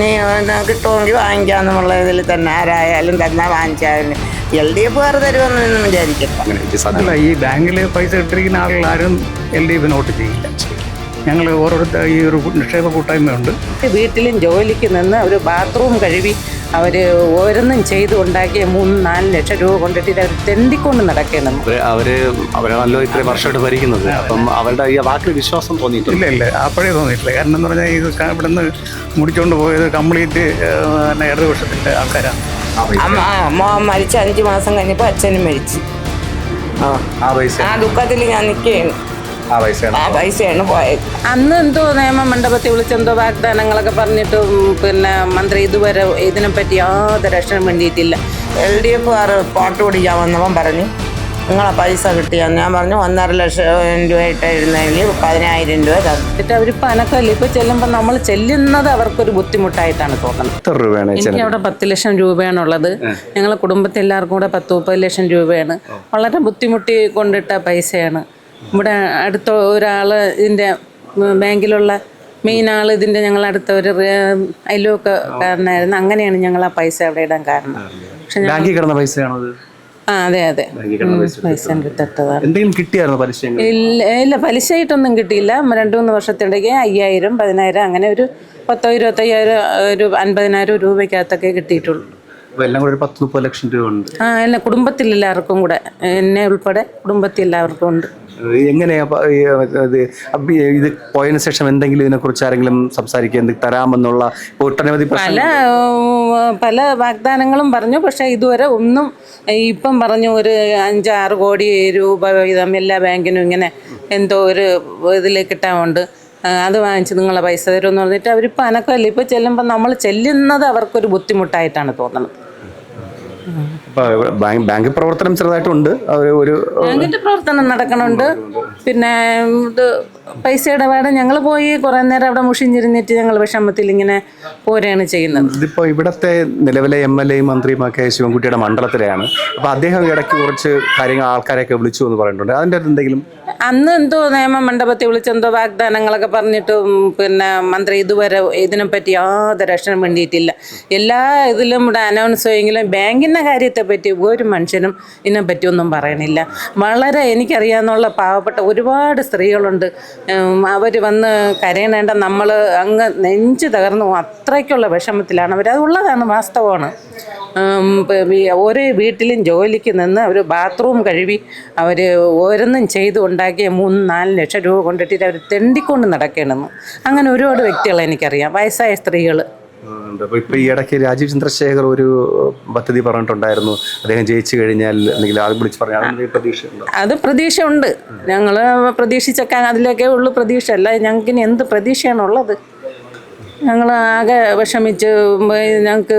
നീ കിട്ടുമെങ്കിൽ വാങ്ങിക്കാമെന്നുള്ള ഇതിൽ തന്നെ ആരായാലും തന്നെ വാങ്ങിച്ചാലും LDF തരുമെന്നൊന്നും വിചാരിക്കട്ടെ. അല്ല, ഈ ബാങ്കിൽ പൈസ ഇട്ടിരിക്കുന്ന ആളുകളാരും LDF വോട്ട് ചെയ്യില്ല. ഞങ്ങൾ ഓരോരുത്തർ ഈ ഒരു നിക്ഷേപ കൂട്ടായ്മയുണ്ട്. വീട്ടിലും ജോലിക്ക് നിന്ന് ഒരു ബാത്റൂം കഴുകി അവർ ഓരോന്നും ചെയ്ത് ഉണ്ടാക്കിയ 3-4 ലക്ഷം രൂപ കൊണ്ടിട്ട് അവർ തെണ്ടിക്കൊണ്ട് നടക്കണം. അവരാണല്ലോ ഇത്രയും വർഷമായിട്ട് ഭരിക്കുന്നത്. അപ്പം അവരുടെ ഈ വാക്കിൽ വിശ്വാസം തോന്നിയിട്ടില്ല. ഇല്ല, അപ്പോഴേ തോന്നിയിട്ടില്ല. കാരണം എന്ന് പറഞ്ഞാൽ ഇത് ഇവിടെ നിന്ന് മുടിച്ചുകൊണ്ട് പോയത് കംപ്ലീറ്റ് ഇടതുപക്ഷത്തിൻ്റെ ആൾക്കാരാണ്. അമ്മ മരിച്ച 5 മാസം കഴിഞ്ഞപ്പോൾ അച്ഛനും മരിച്ചു. ആ ദുഃഖത്തിൽ ഞാൻ നിൽക്കുകയാണ്. ആ പൈസയാണ് പോയത്. അന്ന് എന്തോ നിയമ മണ്ഡപത്തിൽ വിളിച്ചെന്തോ വാഗ്ദാനങ്ങളൊക്കെ പറഞ്ഞിട്ട് പിന്നെ മന്ത്രി ഇതുവരെ ഇതിനെപ്പറ്റി യാതൊരു രക്ഷണം വേണ്ടിയിട്ടില്ല. LDF പാട്ട് പിടിക്കാൻ വന്നവൻ പറഞ്ഞു നിങ്ങളെ പൈസ കിട്ടിയാൽ ഞാൻ പറഞ്ഞു 1.5 ലക്ഷം രൂപ ഇട്ടിരുന്നതിൽ 10,000 രൂപ തന്നു. എന്നിട്ട് അവരിപ്പോൾ അനക്കല്ല. ഇപ്പോൾ ചെല്ലുമ്പോൾ നമ്മൾ ചെല്ലുന്നത് അവർക്കൊരു ബുദ്ധിമുട്ടായിട്ടാണ് തോന്നുന്നത്. എനിക്ക് അവിടെ 10 ലക്ഷം രൂപയാണുള്ളത്. ഞങ്ങളെ കുടുംബത്തിൽ എല്ലാവർക്കും കൂടെ 10-30 ലക്ഷം രൂപയാണ്. വളരെ ബുദ്ധിമുട്ടി കൊണ്ടിട്ട പൈസയാണ്. ഇവിടെ അടുത്ത ഒരാൾ ഇതിൻ്റെ ബാങ്കിലുള്ള മെയിൻ ആൾ ഇതിൻ്റെ ഞങ്ങളടുത്ത ഒരു അയൽവക്ക കാരനായിരുന്നു. അങ്ങനെയാണ് ഞങ്ങൾ ആ പൈസ അവിടെ ഇടാൻ കാരണം. പക്ഷെ അതെ പൈസ കിട്ടത്തതാണ്. ഇല്ല, പലിശയായിട്ടൊന്നും കിട്ടിയില്ല. 2-3 വർഷത്തിനിടയ്ക്ക് 5,000, 10,000 അങ്ങനെ ഒരു 10,000-25,000 ഒരു 50,000 രൂപയ്ക്കകത്തൊക്കെ കിട്ടിയിട്ടുള്ളൂ. എല്ലാം 30 രൂപ ഉണ്ട്. എല്ലാം കുടുംബത്തിൽ എല്ലാവർക്കും കൂടെ, എന്നെ ഉൾപ്പെടെ കുടുംബത്തിൽ എല്ലാവർക്കും ഉണ്ട്. എങ്ങനെയാ ഇത് പോയതിനു ശേഷം എന്തെങ്കിലും ഇതിനെക്കുറിച്ച് ആരെങ്കിലും സംസാരിക്കുക, എന്തെങ്കിലും തരാമെന്നുള്ള ഒട്ടനവധി പല വാഗ്ദാനങ്ങളും പറഞ്ഞു. പക്ഷേ ഇതുവരെ ഒന്നും. ഇപ്പം പറഞ്ഞു ഒരു 5-6 കോടി രൂപ വീതം എല്ലാ ബാങ്കിനും ഇങ്ങനെ എന്തോ ഒരു ഇതിലേക്ക് കിട്ടാനുണ്ട്, അത് വാങ്ങിച്ച് നിങ്ങളെ പൈസ തരുമെന്ന് പറഞ്ഞിട്ട് അവരിപ്പോൾ അനക്കമല്ല. ഇപ്പോൾ ചെല്ലുമ്പോൾ നമ്മൾ ചെല്ലുന്നത് അവർക്കൊരു ബുദ്ധിമുട്ടായിട്ടാണ് തോന്നുന്നത്. ബാങ്ക് പ്രവർത്തനം ചെറുതായിട്ടുണ്ട്. ബാങ്കിന്റെ പ്രവർത്തനം നടക്കണുണ്ട്. പിന്നെ ഇത് പൈസ ഇടപാട് ഞങ്ങൾ പോയി കുറേ നേരം അവിടെ മുഷിഞ്ഞിരുന്നിട്ട് ഞങ്ങൾ വിഷമത്തിൽ ഇങ്ങനെ പോരെയാണ് ചെയ്യുന്നത്. ഇതിപ്പോൾ ഇവിടുത്തെ നിലവിലെ MLA മന്ത്രിയുമൊക്കെ ശിവൻകുട്ടിയുടെ മണ്ഡലത്തിലെയാണ്. അപ്പോൾ അദ്ദേഹം ഇടയ്ക്ക് കുറച്ച് കാര്യങ്ങൾ ആൾക്കാരെയൊക്കെ വിളിച്ചു എന്ന് പറയുന്നുണ്ട്. അതിൻ്റെ എന്തെങ്കിലും അന്ന് എന്തോ നിയമ മണ്ഡപത്തിൽ വിളിച്ചെന്തോ വാഗ്ദാനങ്ങളൊക്കെ പറഞ്ഞിട്ട് പിന്നെ മന്ത്രി ഇതുവരെ ഇതിനെപ്പറ്റി യാതൊരു രക്ഷണം വേണ്ടിയിട്ടില്ല. എല്ലാ ഇതിലും ഇവിടെ അനൗൺസ് ചെയ്യുമെങ്കിലും ബാങ്കിൻ്റെ കാര്യത്തെപ്പറ്റി ഒരു മനുഷ്യനും ഇതിനെപ്പറ്റി ഒന്നും പറയണില്ല. വളരെ എനിക്കറിയാവുന്നുള്ള പാവപ്പെട്ട ഒരുപാട് സ്ത്രീകളുണ്ട്. അവർ വന്ന് കരയണേണ്ട നമ്മൾ അങ്ങ് നെഞ്ച് തകർന്നു അത്രയ്ക്കുള്ള വിഷമത്തിലാണ് അവർ. അതുള്ളതാണ്, വാസ്തവമാണ്. ഓരോ വീട്ടിലും ജോലിക്ക് നിന്ന് അവർ ബാത്റൂം കഴുകി അവർ ഓരോന്നും ചെയ്ത് ഉണ്ടാക്കിയ 3-4 ലക്ഷം രൂപ കൊണ്ടിട്ട് അവർ തെണ്ടിക്കൊണ്ട് നടക്കണമെന്ന്. അങ്ങനെ ഒരുപാട് വ്യക്തികളെ എനിക്കറിയാം, വയസ്സായ സ്ത്രീകൾ. ഇപ്പൊ ഈ ഇടയ്ക്ക് രാജീവ് ചന്ദ്രശേഖർ ഒരു പദ്ധതി പറഞ്ഞിട്ടുണ്ടായിരുന്നു, അദ്ദേഹം ജയിച്ചു കഴിഞ്ഞാൽ എന്തെങ്കിലും ആൾ വിളിച്ച് പറഞ്ഞു. അത് പ്രതീക്ഷ ഉണ്ട്. ഞങ്ങൾ പ്രതീക്ഷിച്ചൊക്കെ അതിലേക്കേ ഉള്ളു പ്രതീക്ഷ. അല്ല ഞങ്ങൾക്ക് എന്ത് പ്രതീക്ഷയാണുള്ളത്? ഞങ്ങൾ ആകെ വിഷമിച്ച് ഞങ്ങൾക്ക്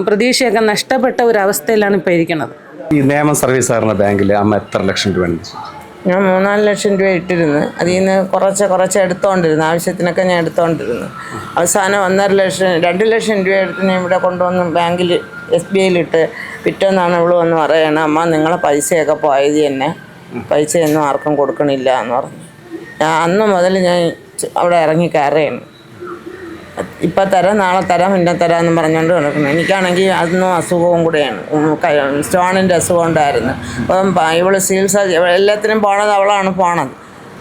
പ്രതീക്ഷയൊക്കെ നഷ്ടപ്പെട്ട ഒരു അവസ്ഥയിലാണ് ഇപ്പോൾ ഇരിക്കുന്നത്. ഈ നിയമ സർവീസ് സാറിന് ബാങ്കിൽ അമ്മ എത്ര ലക്ഷം രൂപ? ഞാൻ 3-4 ലക്ഷം രൂപ ഇട്ടിരുന്നു. അതിൽ നിന്ന് കുറച്ച് എടുത്തുകൊണ്ടിരുന്നു. ആവശ്യത്തിനൊക്കെ ഞാൻ എടുത്തുകൊണ്ടിരുന്നു. അവസാനം 1.5 ലക്ഷം 2 ലക്ഷം രൂപ എടുത്ത് ഞാൻ ഇവിടെ കൊണ്ടുവന്ന് ബാങ്കിൽ SBIയിലിട്ട് പിറ്റേന്നാണ് ഇവള് വന്ന് പറയണം, അമ്മ നിങ്ങളെ പൈസയൊക്കെ പോയത് തന്നെ, പൈസയൊന്നും ആർക്കും കൊടുക്കണില്ല എന്ന് പറഞ്ഞു. ഞാൻ അന്ന് മുതൽ ഞാൻ അവിടെ ഇറങ്ങി കയറുകയാണ്. ഇപ്പം തരാം, നാളെ തരാം, പിന്നെ തരാമെന്ന് പറഞ്ഞുകൊണ്ട് കിടക്കണം. എനിക്കാണെങ്കിൽ അതൊന്നും അസുഖവും കൂടെയാണ്, സ്റ്റോണിൻ്റെ അസുഖം ഉണ്ടായിരുന്നു. അപ്പം ഇവള് ചികിത്സ എല്ലാത്തിനും പോണത് അവളാണ് പോണത്.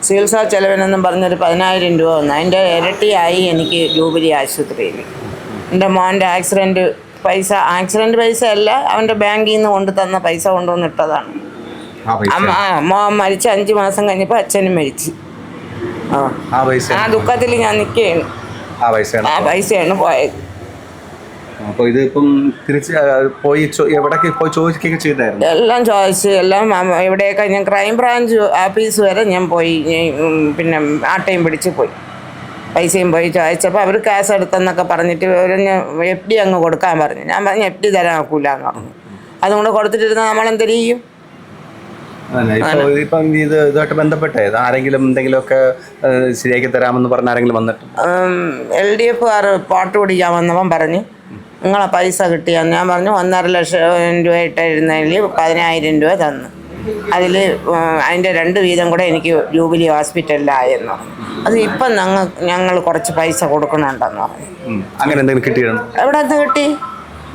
ചികിത്സാ ചെലവിനെന്നും പറഞ്ഞൊരു 10,000 രൂപ വന്നു. അതിൻ്റെ ഇരട്ടിയായി എനിക്ക് ജൂബിലി ആശുപത്രിയിൽ. എൻ്റെ മോൻ്റെ ആക്സിഡൻറ്റ് പൈസ അല്ല, അവൻ്റെ ബാങ്കിൽ നിന്ന് കൊണ്ട് തന്ന പൈസ കൊണ്ടുവന്നിട്ടതാണ്. മോൻ മരിച്ച 5 മാസം കഴിഞ്ഞപ്പോൾ അച്ഛനും മരിച്ചു. ആ ദുഃഖത്തിൽ ഞാൻ നിൽക്കുകയാണ്. ആ പൈസയാണ് പോയത്. അപ്പോൾ ഇതിപ്പം തിരിച്ച് പോയി എവിടേക്ക് പോയി ചോദിക്കുകയൊക്കെ ചെയ്തായിരുന്നു? എല്ലാം ചോദിച്ചു. എല്ലാം ഇവിടെയൊക്കെ ഞാൻ ക്രൈം ബ്രാഞ്ച് ഓഫീസ് വരെ ഞാൻ പോയി. പിന്നെ ആട്ടയും പിടിച്ച് പോയി, പൈസയും പോയി ചോദിച്ചപ്പോൾ അവർ കാശ് എടുത്തെന്നൊക്കെ പറഞ്ഞിട്ട് FD അങ്ങ് കൊടുക്കാൻ പറഞ്ഞു. ഞാൻ പറഞ്ഞു FD തരാൻ ഒക്കില്ല എന്ന് പറഞ്ഞു. അതുകൊണ്ട് കൊടുത്തിട്ടിരുന്നാൽ നമ്മളെന്ത് ചെയ്യും? ഇപ്പം ഇതുമായിട്ട് ബന്ധപ്പെട്ടേ ആരെങ്കിലും എന്തെങ്കിലുമൊക്കെ ശരിയാക്കി തരാമെന്ന് പറഞ്ഞ ആരെങ്കിലും വന്നിട്ട്? LDF പാട്ട് പിടിക്കാൻ വന്നവൻ പറഞ്ഞു നിങ്ങളെ പൈസ കിട്ടിയാൽ ഞാൻ പറഞ്ഞു 1.5 ലക്ഷം രൂപ ഇട്ടിരുന്നതിൽ 10,000 രൂപ തന്നു. അതിൽ അതിൻ്റെ 2 വീതം കൂടെ എനിക്ക് ജൂബിലി ഹോസ്പിറ്റലിലായെന്ന് പറഞ്ഞു. അത് ഇപ്പം ഞങ്ങൾ കുറച്ച് പൈസ കൊടുക്കണുണ്ടെന്ന് പറഞ്ഞു. അങ്ങനെ എന്തെങ്കിലും കിട്ടിയിരുന്നു? എവിടെ നിന്ന് കിട്ടി?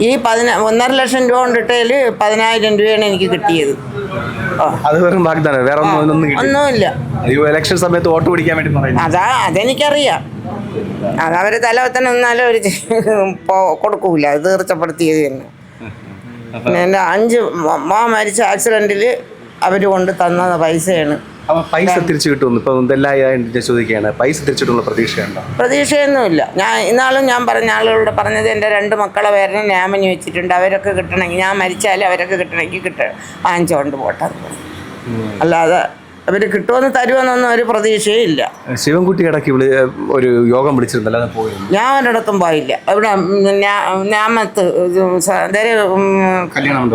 ഈ 1.5 ലക്ഷം രൂപ കൊണ്ടിട്ടതിൽ 10,000 രൂപയാണ് എനിക്ക് കിട്ടിയത്. അത് വെറും വാഗ്ദാനം, വേറെ ഒന്നുമില്ല. ഇലക്ഷൻ സമയത്ത് വോട്ട് പിടിക്കാൻ വേണ്ടി പറയുന്നത്. അതെനിക്കറിയാം. അതവർ തലവത്തന്നെ നിന്നാലും അവർ കൊടുക്കൂല. അത് തീർച്ചപ്പെടുത്തിയത് തന്നെ. പിന്നെ എൻ്റെ 5 മരിച്ച ആക്സിഡൻറ്റിൽ അവർ കൊണ്ട് തന്ന പൈസയാണ്. അപ്പോൾ പൈസ തിരിച്ചു കിട്ടുമെന്ന് ഇപ്പം ഇതെല്ലാം ചോദിക്കുകയാണ്. പൈസ തിരിച്ചിട്ടുള്ള പ്രതീക്ഷയുണ്ടോ? പ്രതീക്ഷയൊന്നുമില്ല. ഇന്നാളും ഞാൻ പറഞ്ഞ ആളുകളോട് പറഞ്ഞത് എൻ്റെ 2 മക്കളെ പേരിനെ ഞാമനി വെച്ചിട്ടുണ്ട്. അവരൊക്കെ കിട്ടണമെങ്കിൽ, ഞാൻ മരിച്ചാലും അവരൊക്കെ കിട്ടണമെങ്കിൽ വാങ്ങിച്ചുകൊണ്ട് പോട്ടെ. അല്ലാതെ അവർ കിട്ടുമെന്ന് തരുമെന്നൊന്നും ഒരു പ്രതീക്ഷയും ഇല്ല. ശിവൻകുട്ടി ഇടയ്ക്ക് ഒരു യോഗം വിളിച്ചിരുന്നല്ലോ, അത് പോയി? ഞാൻ ഒരിടത്തും പോയില്ല. ഇവിടെ ഞാമത്ത്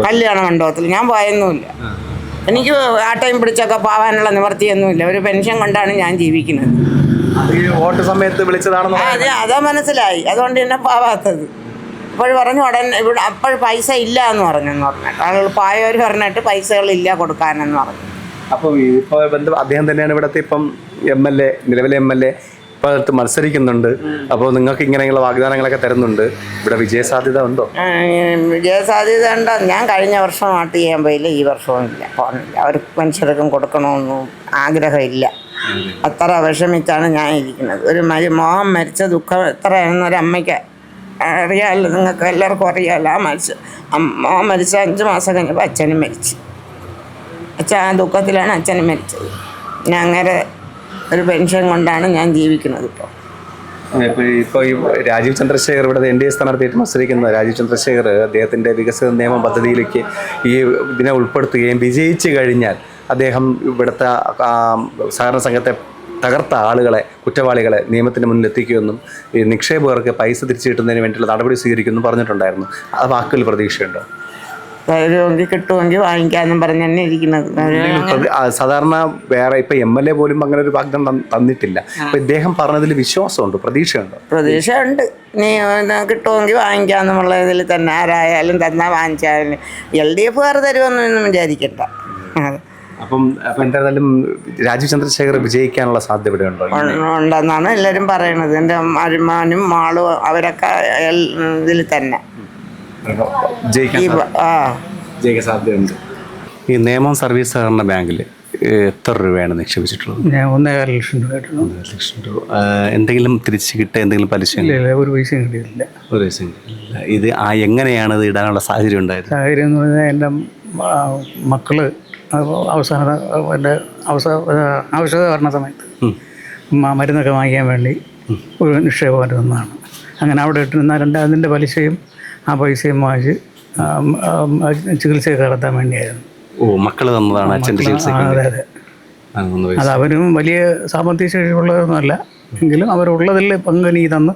കല്യാണ മണ്ഡപത്തിൽ ഞാൻ പോയൊന്നുമില്ല. എനിക്ക് ആ ടൈം പിടിച്ചൊക്കെ പോകാനുള്ള നിവർത്തിയൊന്നുമില്ല. ഒരു പെൻഷൻ കൊണ്ടാണ് ഞാൻ ജീവിക്കുന്നത്. വോട്ട് സമയത്ത് വിളിച്ചതാണെന്ന് അതാ മനസ്സിലായി. അതുകൊണ്ട് തന്നെ പോവാത്തത്. അപ്പോൾ പറഞ്ഞു ഉടനെ ഇവിടെ അപ്പോൾ പൈസ ഇല്ല എന്ന് പറഞ്ഞെന്ന് ആളുകൾ പായവർ പറഞ്ഞിട്ട് പൈസകളില്ല കൊടുക്കാനെന്ന് പറഞ്ഞു. അപ്പോൾ ഇപ്പോൾ അദ്ദേഹം തന്നെയാണ് ഇവിടുത്തെ ഇപ്പം MLA, നിലവിലെ MLA ഇപ്പോൾ മത്സരിക്കുന്നുണ്ട്. അപ്പോൾ നിങ്ങൾക്ക് ഇങ്ങനെയുള്ള വാഗ്ദാനങ്ങളൊക്കെ തരുന്നുണ്ട്. ഇവിടെ വിജയസാധ്യത ഉണ്ടോ? വിജയസാധ്യത ഉണ്ടോ? ഞാൻ കഴിഞ്ഞ വർഷം വോട്ട് ചെയ്യാൻ പോയില്ല, ഈ വർഷവും ഇല്ല, പോകണില്ല. അവർക്ക് മനുഷ്യർക്കും കൊടുക്കണമെന്നും ആഗ്രഹമില്ല. അത്ര വിഷമിച്ചാണ് ഞാൻ ഇരിക്കുന്നത്. ഒരു മോഹം മരിച്ച ദുഃഖം എത്രയാണെന്നൊരമ്മയ്ക്ക് അറിയാമല്ലോ, നിങ്ങൾക്ക് എല്ലാവർക്കും അറിയാമല്ലോ. മോഹം മരിച്ച 5 മാസം കഴിഞ്ഞപ്പോൾ അച്ഛനും മരിച്ചു. ആ ദുഃഖത്തിലാണ് അച്ഛനും മരിച്ചത്. ഞാൻ അങ്ങനെ ഒരു പെൻഷൻ കൊണ്ടാണ് ഞാൻ ജീവിക്കുന്നത്. ഇപ്പോൾ ഈ രാജീവ് ചന്ദ്രശേഖർ ഇവിടെ NDA സ്ഥാനാർത്ഥിയായിട്ട് മത്സരിക്കുന്ന രാജീവ് ചന്ദ്രശേഖർ അദ്ദേഹത്തിൻ്റെ വികസിത നിയമ പദ്ധതിയിലേക്ക് ഈ ഇതിനെ ഉൾപ്പെടുത്തുകയും വിജയിച്ചു കഴിഞ്ഞാൽ അദ്ദേഹം ഇവിടുത്തെ സഹകരണ സംഘത്തെ തകർത്ത ആളുകളെ, കുറ്റവാളികളെ നിയമത്തിന് മുന്നിൽ എത്തിക്കുമെന്നും ഈ നിക്ഷേപകർക്ക് പൈസ തിരിച്ചു കിട്ടുന്നതിന് വേണ്ടിയുള്ള നടപടി സ്വീകരിക്കുമെന്നും പറഞ്ഞിട്ടുണ്ടായിരുന്നു. ആ വാക്കുകൾ പ്രതീക്ഷയുണ്ടോ? കിട്ടുമെങ്കിൽ വാങ്ങിക്കാന്നും പറഞ്ഞ് തന്നെ ഇരിക്കുന്നത്. സാധാരണ വേറെ ഇപ്പൊ MLA പോലും അങ്ങനെ ഒരു വാഗ്ദാനം തന്നിട്ടില്ല. അപ്പൊ ഇദ്ദേഹം പറഞ്ഞതിൽ വിശ്വാസമുണ്ട്, പ്രതീക്ഷയുണ്ടോ? പ്രതീക്ഷയുണ്ട്. നീ കിട്ടുമെങ്കിൽ വാങ്ങിക്കാന്നുള്ള ഇതിൽ തന്നെ ആരായാലും തന്നാൽ വാങ്ങിച്ചാലും LDF തരുമെന്നൊന്നും വിചാരിക്കണ്ട. അപ്പം എന്തായാലും രാജീവ് ചന്ദ്രശേഖർ വിജയിക്കാനുള്ള സാധ്യത ഉണ്ടെന്നാണ് എല്ലാവരും പറയണത്. എൻ്റെ മരുമാനും മാളും അവരൊക്കെ ഇതിൽ തന്നെ ജയിക്കാൻ സാധ്യതയുണ്ട്. ഈ നിയമം സർവീസ് സഹകരണ ബാങ്കിൽ എത്ര രൂപയാണ് നിക്ഷേപിച്ചിട്ടുള്ളത്? ഞാൻ 1.5 ലക്ഷം രൂപ. 1.5 ലക്ഷം രൂപ. എന്തെങ്കിലും തിരിച്ച് കിട്ടുക, എന്തെങ്കിലും പലിശ? ഒരു പൈസയും കിട്ടിയിട്ടില്ല. ഒരു പൈസയും കിട്ടിയില്ല. ഇത് എങ്ങനെയാണ് ഇത് ഇടാനുള്ള സാഹചര്യം ഉണ്ടായത്? സാഹചര്യം എന്ന് പറഞ്ഞാൽ എൻ്റെ മക്കള് എൻ്റെ ആവശ്യത പറഞ്ഞ സമയത്ത് മരുന്നൊക്കെ വാങ്ങിക്കാൻ വേണ്ടി ഒരു നിക്ഷേപം തന്നതാണ്. അങ്ങനെ അവിടെ ഇട്ടിരുന്ന അതിൻ്റെ പലിശയും ആ പൈസയും വാങ്ങിച്ച് ചികിത്സയൊക്കെ നടത്താൻ വേണ്ടിയായിരുന്നു. മക്കൾ തന്നതാണ് അച്ഛൻ്റെ ചികിത്സ? അതെ അതെ. അത് അവരും വലിയ സാമ്പത്തിക ശേഷിയുള്ളതൊന്നുമല്ല, എങ്കിലും അവരുള്ളതിൽ പങ്കെനി തന്ന്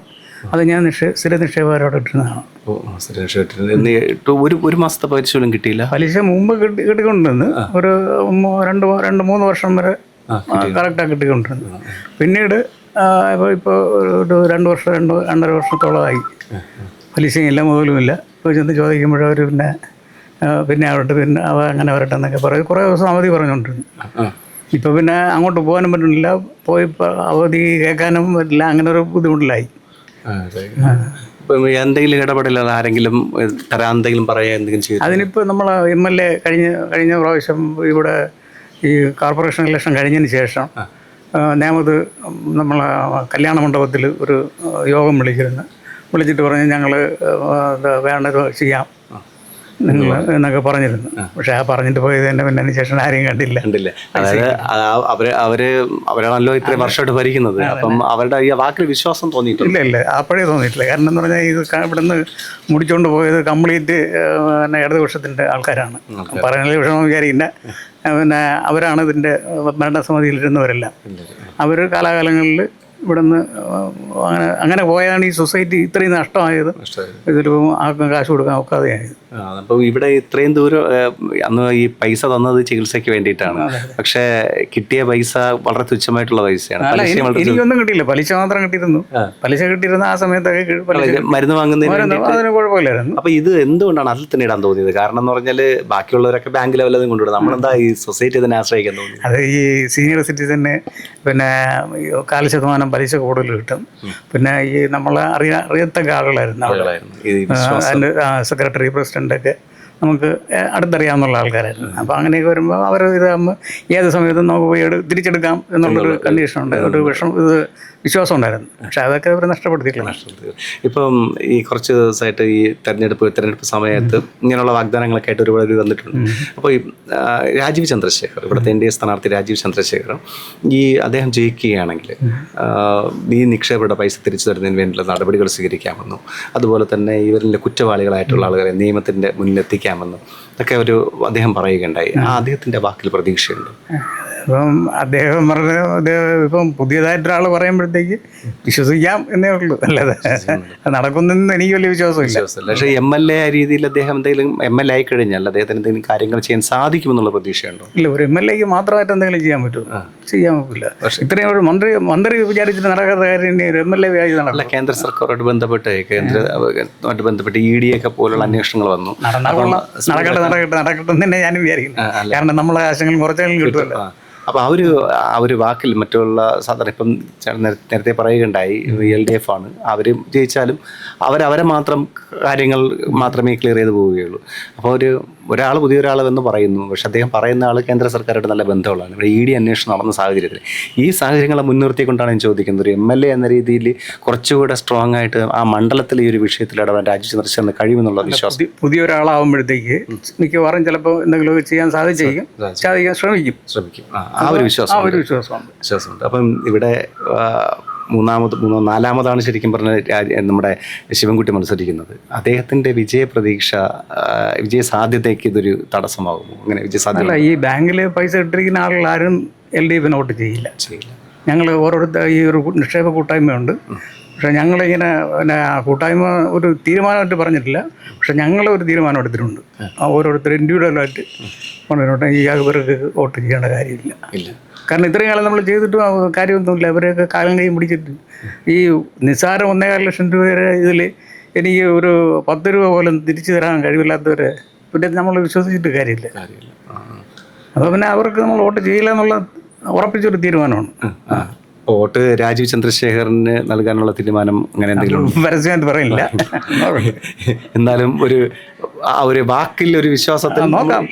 അത് ഞാൻ സ്ഥിര നിക്ഷേപകരോട് ഇട്ടിരുന്നതാണ്. ഒരു മാസത്തെ പലിശ പോലും കിട്ടിയില്ല? പലിശ മുമ്പ് കിട്ടിക്കൊണ്ടിരുന്നു. ഒരു 2-3 വർഷം വരെ കറക്റ്റായി കിട്ടിക്കൊണ്ടിരുന്നു. പിന്നീട് ഇപ്പോൾ ഒരു 2 വർഷം 2.5 വർഷത്തോളമായി പലിശയില്ല, മുതലുമില്ല. ഇപ്പോൾ ചെന്ന് ചോദിക്കുമ്പോഴവർ പിന്നെ അവിടെ അവ അങ്ങനെ വരട്ടെ എന്നൊക്കെ പറയും. കുറേ ദിവസം അവധി പറഞ്ഞുകൊണ്ടിരുന്നു. ഇപ്പോൾ പിന്നെ അങ്ങോട്ട് പോകാനും പറ്റുന്നില്ല, പോയി അവധി കേൾക്കാനും പറ്റില്ല. അങ്ങനെ ഒരു ബുദ്ധിമുട്ടിലായി. എന്തെങ്കിലും ഇടപെടില്ല, ആരെങ്കിലും എന്തെങ്കിലും പറയാൻ എന്തെങ്കിലും ചെയ്യും? അതിനിപ്പോൾ നമ്മൾ MLA കഴിഞ്ഞ പ്രാവശ്യം ഇവിടെ ഈ കോർപ്പറേഷൻ ഇലക്ഷൻ കഴിഞ്ഞതിന് ശേഷം നേമത്ത് നമ്മൾ കല്യാണ മണ്ഡപത്തിൽ ഒരു യോഗം വിളിച്ചിട്ട് പറഞ്ഞ് ഞങ്ങൾ വേണ്ടത് ചെയ്യാം നിങ്ങൾ എന്നൊക്കെ പറഞ്ഞിരുന്നു. പക്ഷെ ആ പറഞ്ഞിട്ട് പോയത് തന്നെ പിന്നെ അതിന് ശേഷം ആരെയും കണ്ടില്ല. അതായത് അവരാണല്ലോ ഇത്രയും വർഷമായിട്ട് ഭരിക്കുന്നത്. അപ്പം അവരുടെ ഈ വാക്കിൽ വിശ്വാസം തോന്നിയിട്ടില്ല? ഇല്ല, അപ്പോഴേ തോന്നിയിട്ടില്ല. കാരണം എന്ന് പറഞ്ഞാൽ ഇത് ഇവിടുന്ന് മുടിച്ചുകൊണ്ട് പോയത് കംപ്ലീറ്റ് ഇടതുപക്ഷത്തിൻ്റെ ആൾക്കാരാണ്. പറയുന്നത് വിഷമം വിചാരിക്കില്ല. പിന്നെ അവരാണ് ഇതിൻ്റെ ഭരണസമിതിയിലിരുന്നവരെല്ലാം. അവർ കാലാകാലങ്ങളിൽ ഇവിടുന്ന് അങ്ങനെ പോയാണ് ഈ സൊസൈറ്റി ഇത്രയും നഷ്ടമായത്. ഇതിലിപ്പം ആർക്കും കാശ് കൊടുക്കാൻ ഒക്കാതെയായത്. അപ്പോൾ ഇവിടെ ഇത്രയും ദൂരം അന്ന് ഈ പൈസ തന്നത് ചികിത്സയ്ക്ക് വേണ്ടിയിട്ടാണ്. പക്ഷേ കിട്ടിയ പൈസ വളരെ തുച്ഛമായിട്ടുള്ള പൈസയാണ്. എനിക്കൊന്നും കിട്ടിയില്ല, പലിശ മാത്രം കിട്ടിയിരുന്നു. പലിശ കിട്ടിയിരുന്ന ആ സമയത്തൊക്കെ മരുന്ന് വാങ്ങുന്നതിന് അതിന് കുഴപ്പമില്ലായിരുന്നു. അപ്പോൾ ഇത് എന്തുകൊണ്ടാണ് അതിൽ തന്നെ ഇടാൻ തോന്നിയത്? കാരണം എന്ന് പറഞ്ഞാൽ ബാക്കിയുള്ളവരൊക്കെ ബാങ്ക് ലെവലതും കൊണ്ടുവിടും, നമ്മളെന്താ ഈ സൊസൈറ്റി തന്നെ ആശ്രയിക്കാൻ തോന്നി? അത് ഈ സീനിയർ സിറ്റിസന് പിന്നെ 4% പലിശ കൂടുതൽ കിട്ടും. പിന്നെ ഈ നമ്മളെ അറിയത്തക്ക ആളുകളായിരുന്നു അതിൻ്റെ സെക്രട്ടറി പ്രസിഡൻ്റൊക്കെ നമുക്ക് അടുത്തറിയാവുന്ന ആൾക്കാരായിരുന്നു. അപ്പോൾ അങ്ങനെയൊക്കെ വരുമ്പോൾ അവർ ഇതാകുമ്പോൾ ഏത് സമയത്തും നമുക്ക് പോയി തിരിച്ചെടുക്കാം എന്നുള്ളൊരു കണ്ടീഷനുണ്ട്, ഒരു വിശ്വാസം ഉണ്ടായിരുന്നു. പക്ഷെ അതൊക്കെ അവർ നഷ്ടപ്പെടുത്തിയിട്ടില്ല. ഇപ്പം ഈ കുറച്ച് ദിവസമായിട്ട് ഈ തെരഞ്ഞെടുപ്പ് സമയത്ത് ഇങ്ങനെയുള്ള വാഗ്ദാനങ്ങളൊക്കെ ആയിട്ട് ഒരുപാട് വന്നിട്ടുണ്ട്. അപ്പോൾ ഈ രാജീവ് ചന്ദ്രശേഖർ, ഇവിടുത്തെ NDA സ്ഥാനാർത്ഥി രാജീവ് ചന്ദ്രശേഖർ, അദ്ദേഹം ജയിക്കുകയാണെങ്കിൽ ഈ നിക്ഷേപയുടെ പൈസ തിരിച്ചു തരുന്നതിന് വേണ്ടിയുള്ള നടപടികൾ സ്വീകരിക്കാമെന്നും അതുപോലെ തന്നെ ഇവരിലെ കുറ്റവാളികളായിട്ടുള്ള ആളുകളെ നിയമത്തിൻ്റെ മുന്നിലെത്തിക്കാമെന്നും ഒക്കെ അദ്ദേഹം പറയുകയുണ്ടായി. അദ്ദേഹത്തിൻ്റെ വാക്കിൽ പ്രതീക്ഷയുണ്ട്. ഇപ്പം അദ്ദേഹം ഇപ്പം പുതിയതായിട്ടൊരാൾ പറയുമ്പോഴത്തേക്ക് വിശ്വസിക്കാം എന്നേ ഉള്ളൂ, അല്ലാതെ നടക്കുന്നെന്ന് എനിക്ക് വലിയ വിശ്വാസമില്ല. പക്ഷേ MLA ആ രീതിയിൽ അദ്ദേഹം എന്തെങ്കിലും MLA ആയി കഴിഞ്ഞാൽ അദ്ദേഹത്തിന് എന്തെങ്കിലും കാര്യങ്ങൾ ചെയ്യാൻ സാധിക്കുമെന്നുള്ള പ്രതീക്ഷയുണ്ടോ? ഇല്ല, ഒരു MLAക്ക് മാത്രമായിട്ട് എന്തെങ്കിലും ചെയ്യാൻ പറ്റുമോ? ചെയ്യാൻ പറ്റില്ല. ഇത്രയും ഒരു മന്ത്രി വിചാരിച്ചിട്ട് നടക്കാത്ത കാര്യം ഒരു MLA അല്ല, കേന്ദ്ര സർക്കാരുമായിട്ട് ബന്ധപ്പെട്ട് കേന്ദ്രമായിട്ട് ബന്ധപ്പെട്ട് ED ഒക്കെ പോലുള്ള അന്വേഷണങ്ങൾ വന്നു. നടക്കട്ടെ തന്നെ ഞാനും വിചാരിക്കുന്നു. കാരണം നമ്മളെ ആശങ്കകൾ കുറച്ചെങ്കിലും കിട്ടുമല്ലോ. അപ്പോൾ ആ ഒരു വാക്കിൽ മറ്റുള്ള സാധാരണ ഇപ്പം നേരത്തെ പറയുകയുണ്ടായി LDF ആണ്, അവർ ജയിച്ചാലും അവരെ മാത്രം കാര്യങ്ങൾ മാത്രമേ ക്ലിയർ ചെയ്ത് പോവുകയുള്ളൂ. അപ്പോൾ ഒരാൾ പുതിയൊരാൾ എന്ന് പറയുന്നു, പക്ഷെ അദ്ദേഹം പറയുന്ന ആൾ കേന്ദ്ര സർക്കാരായിട്ട് നല്ല ബന്ധമുള്ളതാണ്. ഇവിടെ ED അന്വേഷണം നടന്ന സാഹചര്യത്തിൽ ഈ സാഹചര്യങ്ങളെ മുൻനിർത്തിക്കൊണ്ടാണ് ഞാൻ ചോദിക്കുന്നത്. ഒരു MLA എന്ന രീതിയിൽ കുറച്ചുകൂടെ സ്ട്രോങ് ആയിട്ട് ആ മണ്ഡലത്തിൽ ഈ ഒരു വിഷയത്തിൽ ഇടപെടാൻ രാജീവ് ചന്ദ്രശേഖറിന് കഴിയുമെന്നുള്ള വിശ്വാസം. പുതിയൊരാളാവുമ്പോഴത്തേക്ക് മിക്കവാറും ചിലപ്പോൾ എന്തെങ്കിലുമൊക്കെ ചെയ്യാൻ സാധിക്കും, ശ്രമിക്കും. ആ ഒരു വിശ്വാസമുണ്ട്. അപ്പം ഇവിടെ നാലാമതാണ് ശരിക്കും പറഞ്ഞ നമ്മുടെ ശിവൻകുട്ടി മത്സരിക്കുന്നത്. അദ്ദേഹത്തിൻ്റെ വിജയ സാധ്യതയ്ക്ക് ഇതൊരു തടസ്സമാകുമോ? അങ്ങനെ വിജയസാധ്യത ഈ ബാങ്കിൽ പൈസ ഇട്ടിരിക്കുന്ന ആളുകൾ ആരും LDF വോട്ട് ചെയ്യില്ല. ഞങ്ങൾ ഓരോരുത്തർ ഈ ഒരു നിക്ഷേപ കൂട്ടായ്മയുണ്ട്. പക്ഷേ ഞങ്ങളിങ്ങനെ പിന്നെ കൂട്ടായ്മ ഒരു തീരുമാനമായിട്ട് പറഞ്ഞിട്ടില്ല. പക്ഷെ ഞങ്ങൾ ഒരു തീരുമാനം എടുത്തിട്ടുണ്ട്. ഓരോരുത്തർ ഇൻഡിവിജ്വലായിട്ട് പറഞ്ഞിട്ടുണ്ട് ഇവർക്ക് വോട്ട് ചെയ്യേണ്ട കാര്യമില്ല. കാരണം ഇത്രയും കാലം നമ്മൾ ചെയ്തിട്ടും കാര്യമൊന്നുമില്ല. അവരെയൊക്കെ കാലം കൈ പിടിച്ചിട്ട് ഈ നിസ്സാരം 1.25 ലക്ഷം രൂപ വരെ ഇതിൽ എനിക്ക് ഒരു 10 രൂപ പോലും തിരിച്ചു തരാൻ കഴിവില്ലാത്തവരെ പിന്നെ നമ്മൾ വിശ്വസിച്ചിട്ട് കാര്യമില്ല. അപ്പോൾ പിന്നെ അവർക്ക് നമ്മൾ വോട്ട് ചെയ്യില്ല എന്നുള്ള ഉറപ്പിച്ചൊരു തീരുമാനമാണ്. വോട്ട് രാജീവ് ചന്ദ്രശേഖറിന് നൽകാനുള്ള തീരുമാനം അങ്ങനെ എന്തെങ്കിലും പരസ്യമായിട്ട് പറയില്ല. എന്നാലും ഒരു വാക്കിൽ ഒരു വിശ്വാസത്തിൽ നോക്കാം.